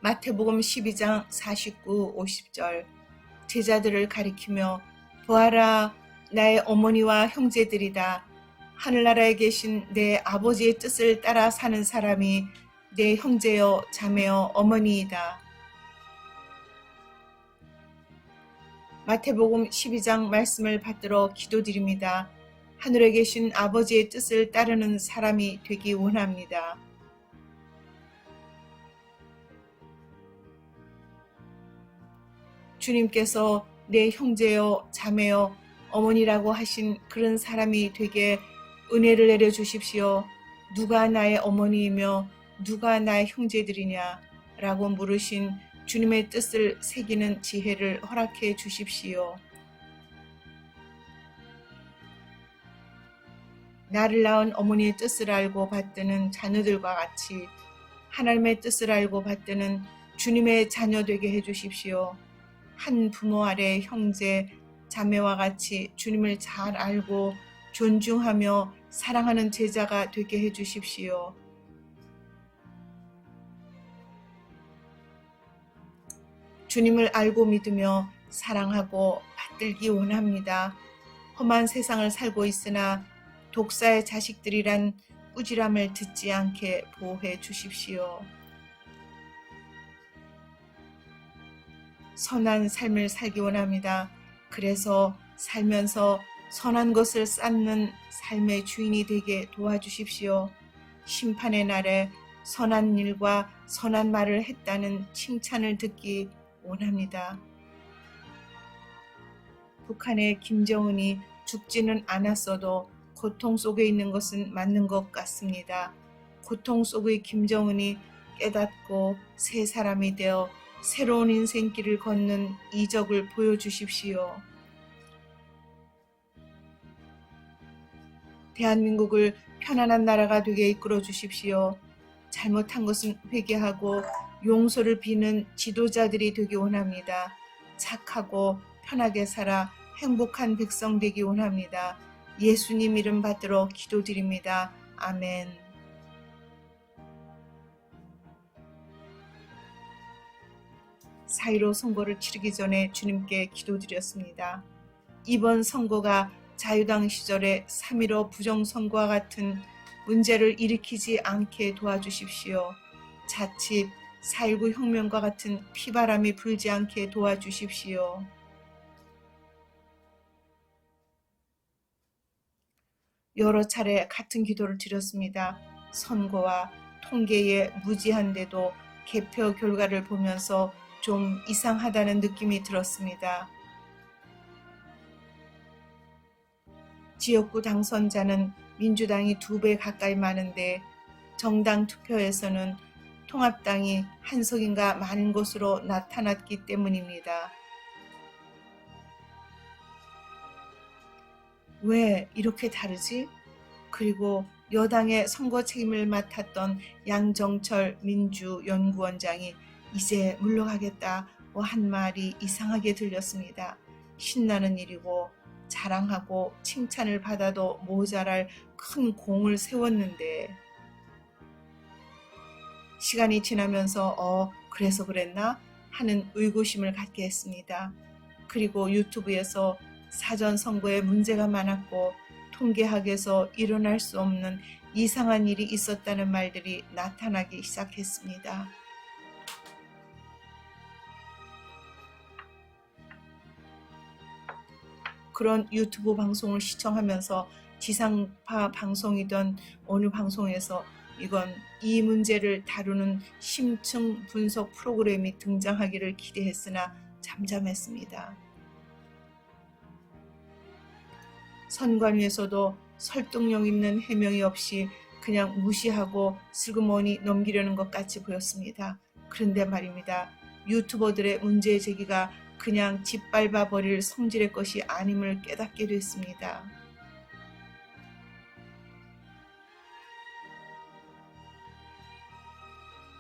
마태복음 12장 49, 50절. 제자들을 가리키며 보아라, 나의 어머니와 형제들이다. 하늘나라에 계신 내 아버지의 뜻을 따라 사는 사람이 내 형제여 자매여 어머니이다. 마태복음 12장 말씀을 받들어 기도드립니다. 하늘에 계신 아버지의 뜻을 따르는 사람이 되기 원합니다. 주님께서 내 형제여 자매여 어머니라고 하신 그런 사람이 되게 은혜를 내려주십시오. 누가 나의 어머니이며 누가 나의 형제들이냐 라고 물으신 주님의 뜻을 새기는 지혜를 허락해 주십시오. 나를 낳은 어머니의 뜻을 알고 받드는 자녀들과 같이 하나님의 뜻을 알고 받드는 주님의 자녀 되게 해주십시오. 한 부모 아래 형제, 자매와 같이 주님을 잘 알고 존중하며 사랑하는 제자가 되게 해주십시오. 주님을 알고 믿으며 사랑하고 받들기 원합니다. 험한 세상을 살고 있으나 독사의 자식들이란 꾸지람을 듣지 않게 보호해 주십시오. 선한 삶을 살기 원합니다. 그래서 살면서 선한 것을 쌓는 삶의 주인이 되게 도와주십시오. 심판의 날에 선한 일과 선한 말을 했다는 칭찬을 듣기 원합니다. 북한의 김정은이 죽지는 않았어도 고통 속에 있는 것은 맞는 것 같습니다. 고통 속의 김정은이 깨닫고 새 사람이 되어 새로운 인생길을 걷는 이적을 보여주십시오. 대한민국을 편안한 나라가 되게 이끌어 주십시오. 잘못한 것은 회개하고 용서를 비는 지도자들이 되기 원합니다. 착하고 편하게 살아 행복한 백성 되기 원합니다. 예수님 이름 받들어 기도드립니다. 아멘. 사.15 선거를 치르기 전에 주님께 기도드렸습니다. 이번 선거가 자유당 시절의 3.15 부정선거와 같은 문제를 일으키지 않게 도와주십시오. 자칫 4.19 혁명과 같은 피바람이 불지 않게 도와주십시오. 여러 차례 같은 기도를 드렸습니다. 선거와 통계에 무지한데도 개표 결과를 보면서 좀 이상하다는 느낌이 들었습니다. 지역구 당선자는 민주당이 2배 가까이 많은데 정당 투표에서는 통합당이 한석인가 많은 것으로 나타났기 때문입니다. 왜 이렇게 다르지? 그리고 여당의 선거 책임을 맡았던 양정철 민주연구원장이 이제 물러가겠다고 한 말이 이상하게 들렸습니다. 신나는 일이고 자랑하고 칭찬을 받아도 모자랄 큰 공을 세웠는데 시간이 지나면서 그래서 그랬나 하는 의구심을 갖게 했습니다. 그리고 유튜브에서 사전 선거에 문제가 많았고 통계학에서 일어날 수 없는 이상한 일이 있었다는 말들이 나타나기 시작했습니다. 그런 유튜브 방송을 시청하면서 지상파 방송이던 어느 방송에서 이 문제를 다루는 심층 분석 프로그램이 등장하기를 기대했으나 잠잠했습니다. 선관위에서도 설득력 있는 해명이 없이 그냥 무시하고 슬그머니 넘기려는 것 같이 보였습니다. 그런데 말입니다. 유튜버들의 문제 제기가 그냥 짓밟아 버릴 성질의 것이 아님을 깨닫게 됐습니다.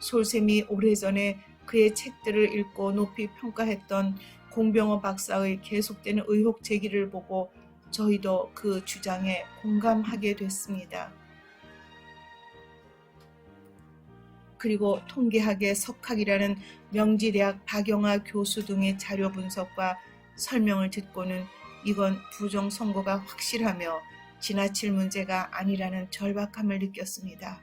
솔샘이 오래전에 그의 책들을 읽고 높이 평가했던 공병호 박사의 계속되는 의혹 제기를 보고 저희도 그 주장에 공감하게 됐습니다. 그리고 통계학의 석학이라는 명지대학 박영하 교수 등의 자료 분석과 설명을 듣고는 이건 부정선거가 확실하며 지나칠 문제가 아니라는 절박함을 느꼈습니다.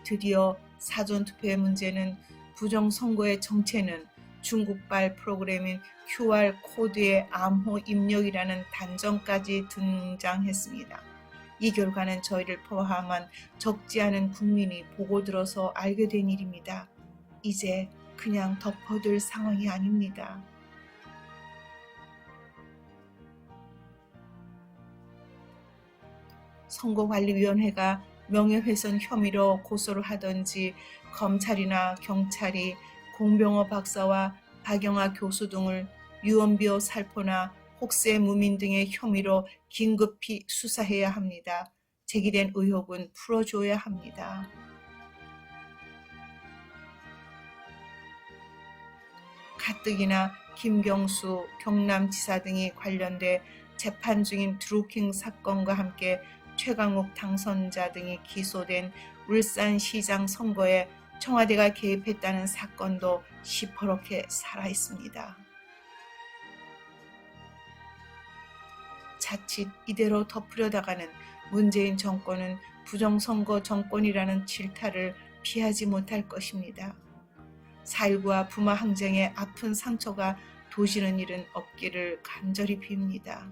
드디어 사전투표의 문제는 부정선거의 정체는 중국발 프로그램인 QR코드의 암호 입력이라는 단정까지 등장했습니다. 이 결과는 저희를 포함한 적지 않은 국민이 보고 들어서 알게 된 일입니다. 이제 그냥 덮어둘 상황이 아닙니다. 선거관리위원회가 명예훼손 혐의로 고소를 하던지 검찰이나 경찰이 공병호 박사와 박영하 교수 등을 유언비어 살포나 혹세 무민 등의 혐의로 긴급히 수사해야 합니다. 제기된 의혹은 풀어줘야 합니다. 가뜩이나 김경수 경남지사 등이 관련돼 재판 중인 드루킹 사건과 함께 최강욱 당선자 등이 기소된 울산시장 선거에 청와대가 개입했다는 사건도 시퍼렇게 살아있습니다. 자칫 이대로 덮으려다가는 문재인 정권은 부정선거 정권이라는 질타를 피하지 못할 것입니다. 4.19와 부마 항쟁의 아픈 상처가 도지는 일은 없기를 간절히 빕니다.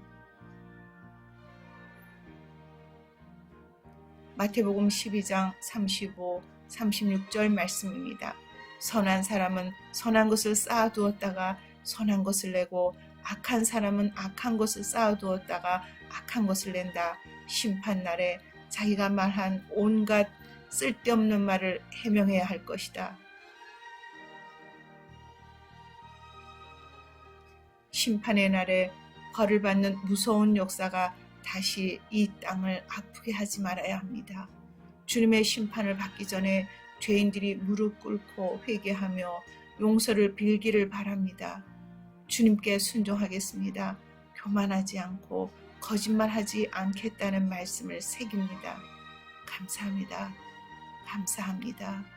마태복음 12장 35, 36절 말씀입니다. 선한 사람은 선한 것을 쌓아두었다가 선한 것을 내고 악한 사람은 악한 것을 쌓아두었다가 악한 것을 낸다. 심판날에 자기가 말한 온갖 쓸데없는 말을 해명해야 할 것이다. 심판의 날에 벌을 받는 무서운 역사가 다시 이 땅을 아프게 하지 말아야 합니다. 주님의 심판을 받기 전에 죄인들이 무릎 꿇고 회개하며 용서를 빌기를 바랍니다. 주님께 순종하겠습니다. 교만하지 않고 거짓말하지 않겠다는 말씀을 새깁니다. 감사합니다. 감사합니다.